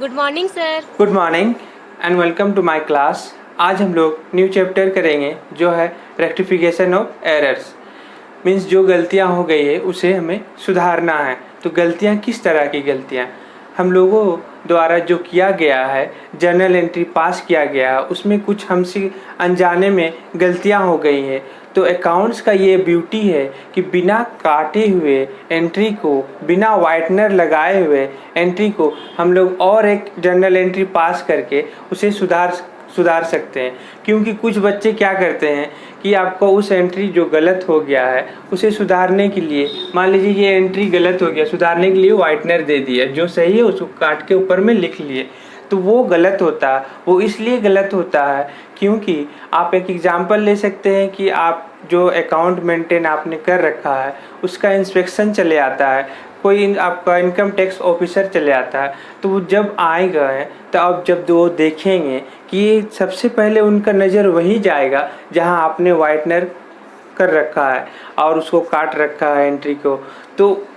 Good morning sir. Good morning and welcome to my class. आज हम लोग new chapter करेंगे जो है रेक्टिफिकेशन ऑफ एरर्स। मीन्स जो गलतियां हो गई है उसे हमें सुधारना है। तो गलतियां किस तरह की गलतियां हम लोगों द्वारा जो किया गया है, जर्नल एंट्री पास किया गया है, उसमें कुछ हमसे अनजाने में गलतियां हो गई हैं। तो अकाउंट्स का ये ब्यूटी है कि बिना काटे हुए एंट्री को, बिना वाइटनर लगाए हुए एंट्री को हम लोग और एक जर्नल एंट्री पास करके उसे सुधार सकते हैं। क्योंकि कुछ बच्चे क्या करते हैं कि आपको उस एंट्री जो गलत हो गया है उसे सुधारने के लिए, मान लीजिए ये एंट्री गलत हो गया, सुधारने के लिए वाइटनर दे दिया, जो सही है उसको काट के ऊपर में लिख लिए। तो वो गलत होता है। वो इसलिए गलत होता है क्योंकि आप एक एग्जांपल ले सकते हैं कि आप जो अकाउंट मेंटेन आपने कर रखा है उसका इंस्पेक्शन चले आता है, कोई आपका इनकम टैक्स ऑफिसर चले आता है, तो वो जब आएगा तो अब जब वो देखेंगे कि सबसे पहले उनका नज़र वहीं जाएगा जहां आपने वाइटनर कर रखा है और उसको काट रखा है एंट्री को, तो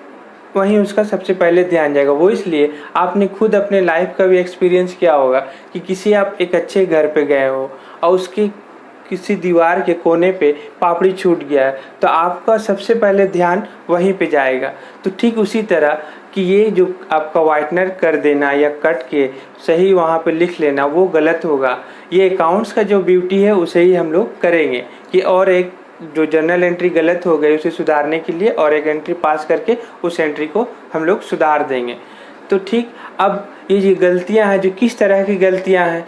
वहीं उसका सबसे पहले ध्यान जाएगा। वो इसलिए आपने खुद अपने लाइफ का भी एक्सपीरियंस किया होगा कि किसी आप एक अच्छे घर पे गए हो और उसकी किसी दीवार के कोने पे पापड़ी छूट गया है, तो आपका सबसे पहले ध्यान वहीं पे जाएगा। तो ठीक उसी तरह कि ये जो आपका वाइटनर कर देना या कट के सही वहाँ पे लिख लेना वो गलत होगा। ये अकाउंट्स का जो ब्यूटी है उसे ही हम लोग करेंगे कि और एक जो जर्नल एंट्री गलत हो गई उसे सुधारने के लिए और एक एंट्री पास करके उस एंट्री को हम लोग सुधार देंगे। तो ठीक, अब ये जो गलतियां हैं, जो किस तरह की गलतियां हैं,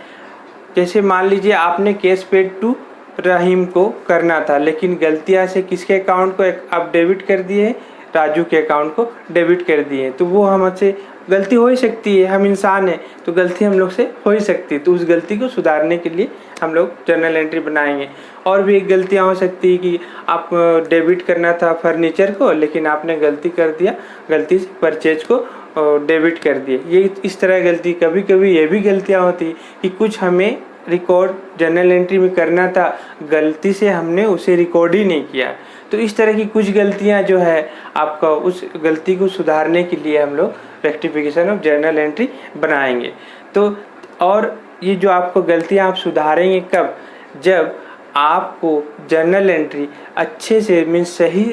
जैसे मान लीजिए आपने कैश पेड टू रहीम को करना था, लेकिन गलतियां से किसके अकाउंट को आप डेबिट कर दिए, राजू के अकाउंट को डेबिट कर दिए। तो वो हमसे गलती हो ही सकती है, हम इंसान हैं तो गलती हम लोग से हो ही सकती है। तो उस गलती को सुधारने के लिए हम लोग जर्नल एंट्री बनाएंगे। और भी एक गलतियाँ हो सकती है कि आप डेबिट करना था फर्नीचर को, लेकिन आपने गलती कर दिया, गलती से परचेज को डेबिट कर दिए। ये इस तरह गलती, कभी कभी ये भी गलतियाँ होती कि कुछ हमें रिकॉर्ड जर्नल एंट्री में करना था, गलती से हमने उसे रिकॉर्ड ही नहीं किया। तो इस तरह की कुछ गलतियां जो है आपका, उस गलती को सुधारने के लिए हम लोग रेक्टिफिकेशन ऑफ जर्नल एंट्री बनाएंगे। तो और ये जो आपको गलतियां आप सुधारेंगे कब, जब आपको जर्नल एंट्री अच्छे से मीन्स सही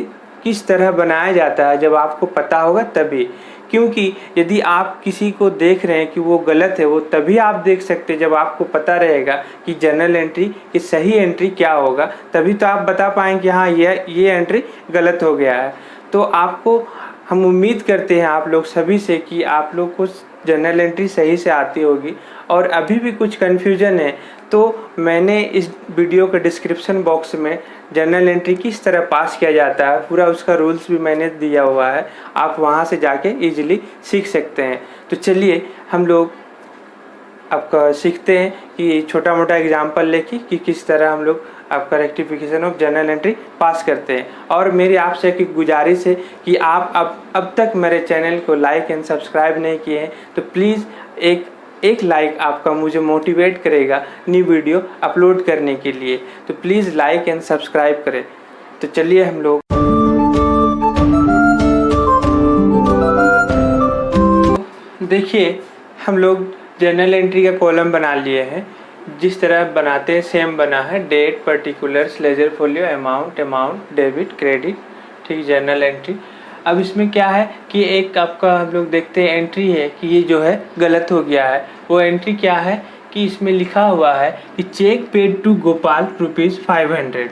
किस तरह बनाया जाता है जब आपको पता होगा तभी। क्योंकि यदि आप किसी को देख रहे हैं कि वो गलत है, वो तभी आप देख सकते हैं जब आपको पता रहेगा कि जर्नल एंट्री की सही एंट्री क्या होगा, तभी तो आप बता पाएंगे कि हाँ ये एंट्री गलत हो गया है। तो आपको हम उम्मीद करते हैं आप लोग सभी से कि आप लोग को जर्नल एंट्री सही से आती होगी। और अभी भी कुछ कन्फ्यूजन है तो मैंने इस वीडियो के डिस्क्रिप्शन बॉक्स में जर्नल एंट्री किस तरह पास किया जाता है पूरा उसका रूल्स भी मैंने दिया हुआ है, आप वहां से जाके इजीली सीख सकते हैं। तो चलिए हम लोग आपका सीखते हैं कि छोटा मोटा एग्जाम्पल लेके कि किस तरह हम लोग आपका रेक्टिफिकेशन ऑफ जर्नल एंट्री पास करते हैं। और मेरी आपसे एक गुजारिश है कि आप अब तक मेरे चैनल को लाइक एंड सब्सक्राइब नहीं किए हैं तो प्लीज़ एक लाइक आपका मुझे मोटिवेट करेगा न्यू वीडियो अपलोड करने के लिए। तो प्लीज़ लाइक एंड सब्सक्राइब करें। तो चलिए हम लोग देखिए, हम लोग जर्नल एंट्री का कॉलम बना लिए हैं। जिस तरह बनाते हैं सेम बना है, date, particulars, ledger folio, amount, debit, credit, ठीक, जर्नल एंट्री। अब इसमें क्या है कि एक आपका हम लोग देखते हैं एंट्री है कि ये जो है गलत हो गया है। वो एंट्री क्या है कि इसमें लिखा हुआ है कि चेक पेड टू गोपाल ₹500।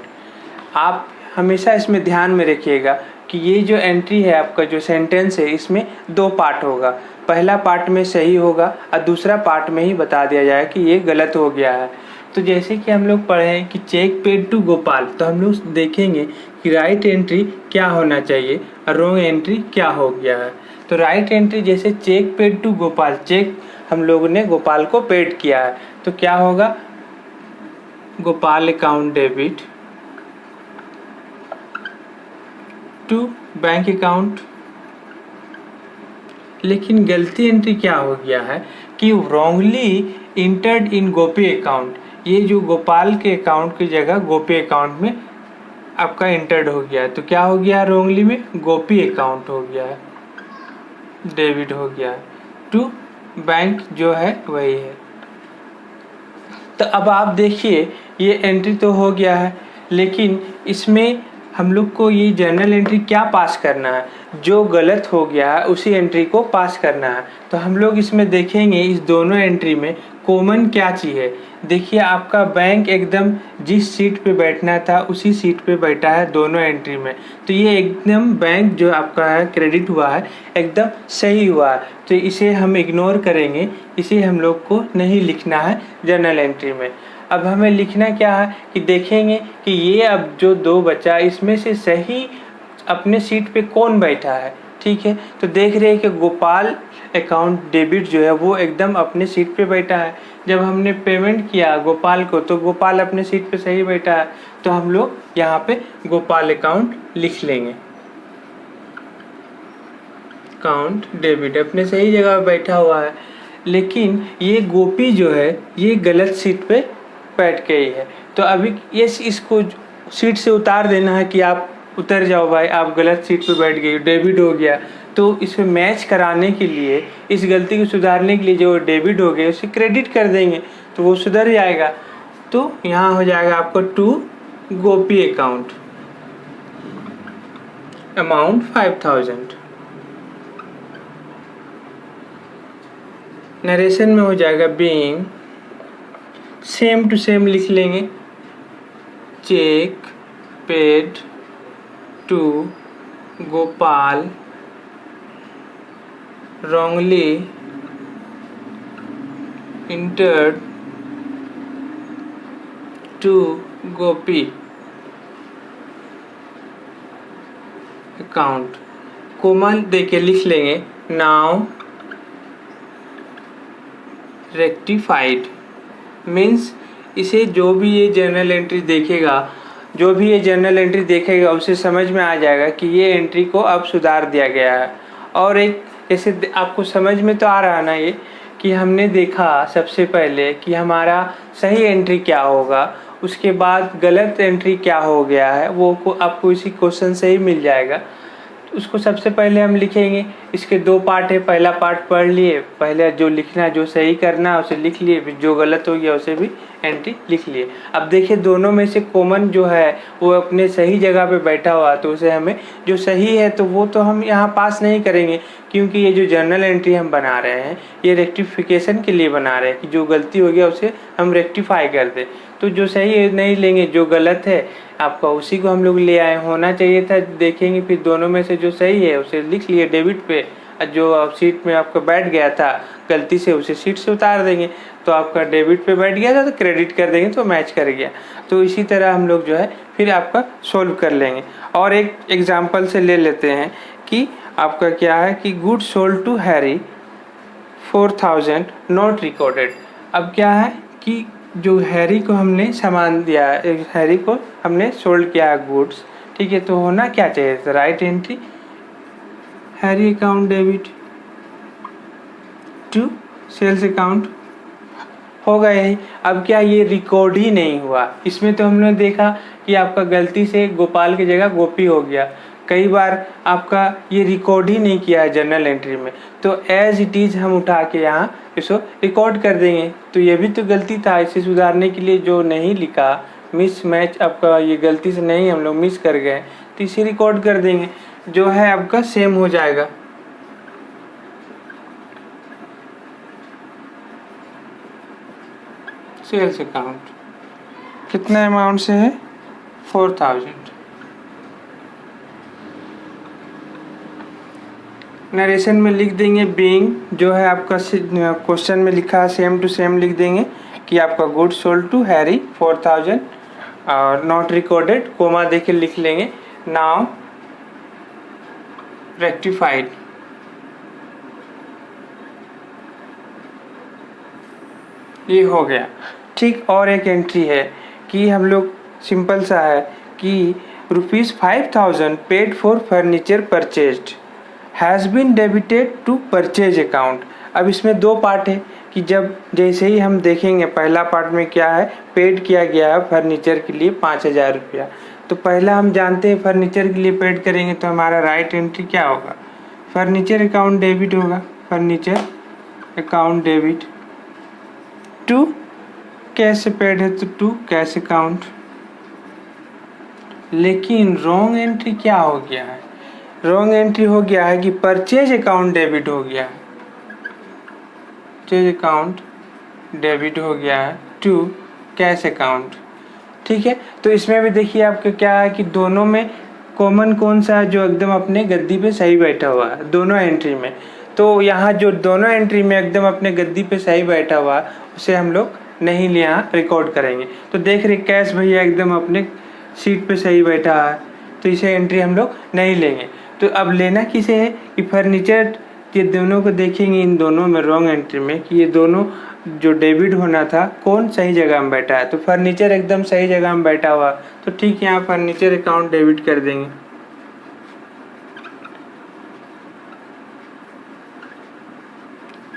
आप हमेशा इसमें ध्यान में रखिएगा कि ये जो एंट्री है, आपका जो सेंटेंस है, इसमें दो पार्ट होगा। पहला पार्ट में सही होगा और दूसरा पार्ट में ही बता दिया जाएगा कि ये गलत हो गया है। तो जैसे कि हम लोग पढ़े हैं कि चेक पेड टू गोपाल, तो हम लोग देखेंगे कि राइट एंट्री क्या होना चाहिए और रॉन्ग एंट्री क्या हो गया है। तो राइट एंट्री जैसे cheque paid to Gopal, cheque हम लोगों ने गोपाल को पेड किया है, तो क्या होगा, Gopal account debit to bank account. लेकिन गलती एंट्री क्या हो गया है कि wrongly entered in Gopi account, ये जो गोपाल के अकाउंट की जगह गोपी अकाउंट में आपका इंटर्ड हो गया है। तो क्या हो गया, रॉन्गली में गोपी अकाउंट हो गया है, डेबिट हो गया है टू बैंक जो है वही है। तो अब आप देखिए ये एंट्री तो हो गया है, लेकिन इसमें हम लोग को ये जर्नल एंट्री क्या पास करना है, जो गलत हो गया है उसी एंट्री को पास करना है। तो हम लोग इसमें देखेंगे इस दोनों एंट्री में कॉमन क्या चीज़ है। देखिए आपका बैंक एकदम जिस सीट पे बैठना था उसी सीट पे बैठा है दोनों एंट्री में। तो ये एकदम बैंक जो आपका है क्रेडिट हुआ है एकदम सही हुआ है, तो इसे हम इग्नोर करेंगे, इसे हम लोग को नहीं लिखना है जर्नल एंट्री में। अब हमें लिखना क्या है कि देखेंगे कि ये अब जो दो बचा इसमें से सही अपने सीट पे कौन बैठा है। ठीक है, तो देख रहे हैं कि गोपाल अकाउंट डेबिट जो है वो एकदम अपने सीट पे बैठा है। जब हमने पेमेंट किया गोपाल को तो गोपाल अपने सीट पे सही बैठा है, तो हम लोग यहाँ पे गोपाल अकाउंट लिख लेंगे। अकाउंट डेबिट अपने सही जगह पे बैठा हुआ है, लेकिन ये गोपी जो है ये गलत सीट पे बैठ गई है। तो अभी ये इसको सीट से उतार देना है कि आप उतर जाओ भाई, आप गलत सीट पे बैठ गई, डेबिट हो गया। तो इसमें मैच कराने के लिए, इस गलती को सुधारने के लिए जो डेबिट हो गया उसे क्रेडिट कर देंगे तो वो सुधर जाएगा। तो यहाँ हो जाएगा आपको to Gopi account, amount 5000। Narration में हो जाएगा बीइंग, सेम टू सेम लिख लेंगे, cheque paid to Gopal wrongly entered to Gopi account, comma देके लिख लेंगे नाउ रेक्टिफाइड। मीन्स इसे जो भी ये जर्नल एंट्री देखेगा उसे समझ में आ जाएगा कि ये एंट्री को अब सुधार दिया गया है। और एक जैसे आपको समझ में तो आ रहा है ना ये कि हमने देखा सबसे पहले कि हमारा सही एंट्री क्या होगा, उसके बाद गलत एंट्री क्या हो गया है वो आपको इसी क्वेश्चन से ही मिल जाएगा। उसको सबसे पहले हम लिखेंगे, इसके दो पार्ट है, पहला पार्ट पढ़ लिए, पहले जो लिखना जो सही करना है उसे लिख लिए, फिर जो गलत हो गया उसे भी एंट्री लिख लिए। अब देखिए दोनों में से कॉमन जो है वो अपने सही जगह पे बैठा हुआ, तो उसे हमें जो सही है तो वो तो हम यहाँ पास नहीं करेंगे, क्योंकि ये जो जर्नल एंट्री हम बना रहे हैं ये रेक्टिफिकेशन के लिए बना रहे हैं कि जो गलती हो गया उसे हम रेक्टिफाई कर दें। तो जो सही है नहीं लेंगे, जो गलत है आपका उसी को हम लोग ले आए, होना चाहिए था। देखेंगे फिर दोनों में से जो सही है उसे लिख लिए डेबिट पे, और जो सीट में आपका बैठ गया था गलती से उसे सीट से उतार देंगे। तो आपका डेबिट पे बैठ गया था तो क्रेडिट कर देंगे तो मैच कर गया। तो इसी तरह हम लोग जो है फिर आपका सोल्व कर लेंगे। और एक एग्जाम्पल से ले लेते हैं कि आपका क्या है कि good sold to Harry 4000 not recorded. अब क्या है कि जो हैरी को हमने सामान दिया, हैरी को हमने सोल्ड किया है गुड्स, ठीक है, तो होना क्या चाहिए था right entry, Harry account debit to sales account होगा यही। अब क्या ये रिकॉर्ड ही नहीं हुआ, इसमें तो हमने देखा कि आपका गलती से गोपाल की जगह गोपी हो गया। कई बार आपका ये रिकॉर्ड ही नहीं किया है जर्नल एंट्री में, तो एज इट इज़ हम उठा के यहाँ इसको रिकॉर्ड कर देंगे। तो ये भी तो गलती था, इसे सुधारने के लिए जो नहीं लिखा मिस मैच आपका, ये गलती से नहीं हम लोग मिस कर गए तो इसे रिकॉर्ड कर देंगे, जो है आपका सेम हो जाएगा। सेल्स अकाउंट कितना अमाउंट से है 4000। नरेशन में लिख देंगे बीइंग, जो है आपका क्वेश्चन में लिखा है सेम टू सेम लिख देंगे कि आपका गुड सोल्ड टू हैरी 4000 और नॉट रिकॉर्डेड, कोमा देके लिख लेंगे नाउ रेक्टिफाइड। ये हो गया ठीक। और एक एंट्री है कि हम लोग सिंपल सा है कि ₹5000 paid for furniture purchased has been debited to purchase account. अब इसमें दो पार्ट है कि जब जैसे ही हम देखेंगे पहला पार्ट में क्या है, पेड किया गया है फर्नीचर के लिए 5000 रुपया। तो पहला हम जानते हैं फर्नीचर के लिए पेड करेंगे तो हमारा राइट एंट्री क्या होगा, फर्नीचर अकाउंट डेबिट होगा, furniture account debit to cash paid है तो टू कैश अकाउंट। लेकिन रॉन्ग एंट्री क्या हो गया है? रॉन्ग एंट्री हो गया है कि परचेज अकाउंट डेबिट हो गया है, परचेज अकाउंट डेबिट हो गया है टू कैश अकाउंट। ठीक है, तो इसमें भी देखिए आपका क्या है कि दोनों में कॉमन कौन सा है जो एकदम अपने गद्दी पे सही बैठा हुआ है दोनों एंट्री में। तो यहाँ जो दोनों एंट्री में एकदम अपने गद्दी पे सही बैठा हुआ है उसे हम लोग नहीं यहाँ रिकॉर्ड करेंगे। तो देख रहे कैश भैया एकदम अपने सीट पे सही बैठा है, तो इसे एंट्री हम लोग नहीं लेंगे। तो अब लेना किसे है कि फर्नीचर, ये दोनों को देखेंगे इन दोनों में रॉन्ग एंट्री में कि ये दोनों जो डेबिट होना था कौन सही जगह में बैठा है। तो फर्नीचर एकदम सही जगह में बैठा हुआ, तो ठीक है यहाँ फर्नीचर अकाउंट डेबिट कर देंगे।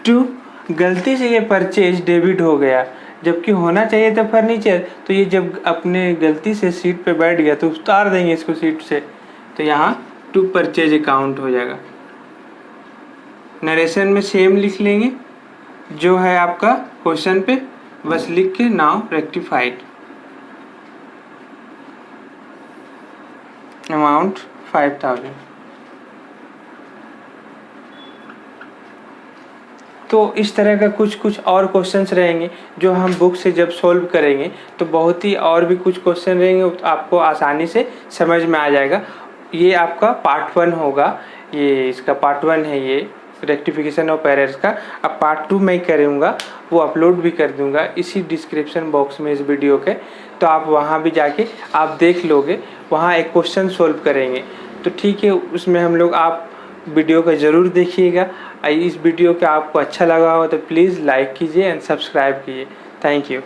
टू गलती से ये परचेज डेबिट हो गया, जबकि होना चाहिए था फर्नीचर, तो ये जब अपने गलती से सीट पे बैठ गया तो उतार देंगे इसको सीट से, तो यहाँ टू परचेज अकाउंट हो जाएगा। नरेशन में सेम लिख लेंगे जो है आपका क्वेश्चन पे, बस लिख के नाउ रेक्टिफाइड, अमाउंट 5000। तो इस तरह का कुछ और क्वेश्चंस रहेंगे जो हम बुक से जब सॉल्व करेंगे तो बहुत ही और भी कुछ क्वेश्चन रहेंगे, तो आपको आसानी से समझ में आ जाएगा। ये आपका पार्ट 1 होगा, ये इसका पार्ट 1 है ये रेक्टिफिकेशन ऑफ एरर्स का। अब पार्ट 2 मैं करूँगा, वो अपलोड भी कर दूँगा इसी डिस्क्रिप्शन बॉक्स में इस वीडियो के, तो आप वहाँ भी जाके आप देख लोगे, वहाँ एक क्वेश्चन सॉल्व करेंगे। तो ठीक है, उसमें हम लोग आप वीडियो को ज़रूर देखिएगा। इस वीडियो का आपको अच्छा लगा हो तो प्लीज़ लाइक कीजिए एंड सब्सक्राइब कीजिए। Thank you.